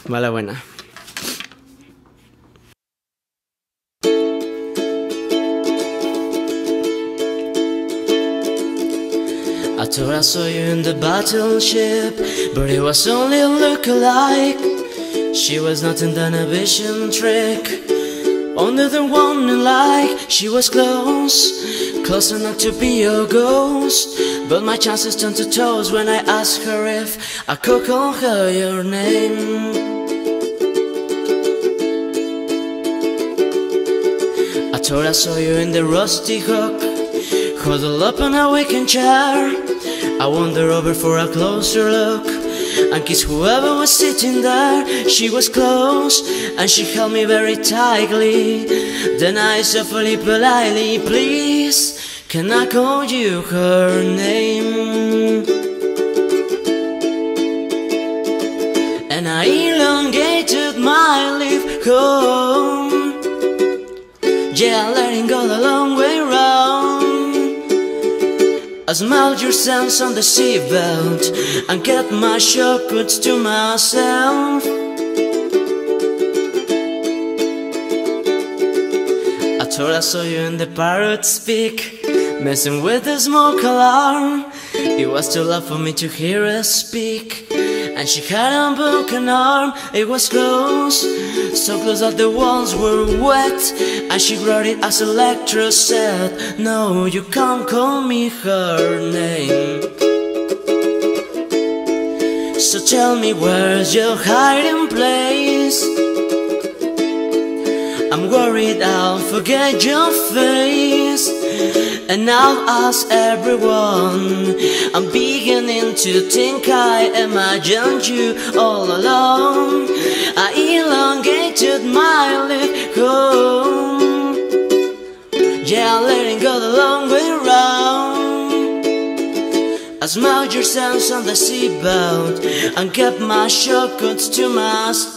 Vale, buena. I thought I saw you in the battleship, but it was only a look-alike. She was nothing than a vision trick, only the one in like. She was close enough to be your ghost, but my chances turned to toes when I asked her if I could call her your name. I thought I saw you in the rusty hook, huddled up in a weekend chair. I wandered over for a closer look and kissed whoever was sitting there. She was close and she held me very tightly. Then I softly, politely, please, can I call you her name? And I elongated my leave home, yeah, letting go the long way round. I smelled your scents on the seatbelt and kept my shortcuts to myself. I thought I saw you in the Pirate's Peak, messing with the smoke alarm. It was too loud for me to hear her speak, and she had a broken arm. It was close, so close that the walls were wet, and she wrote it as Electra said, no, you can't call me her name. So tell me, where's your hiding place? I'm worried I'll forget your face, and I'll ask everyone. I'm beginning to think I imagined you all along. I elongated my leave home, yeah, letting go the long way round. I smelled your scents on the seatbelt and kept my shortcuts to myself.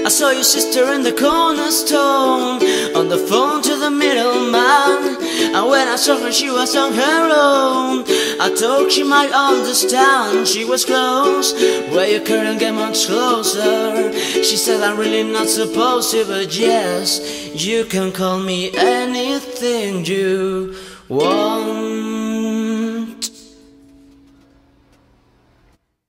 I saw your sister in the cornerstone, on the phone to the middleman, and when I saw her she was on her own. I thought she might understand. She was close, where you couldn't get much closer. She said, I'm really not supposed to, but yes, you can call me anything you want.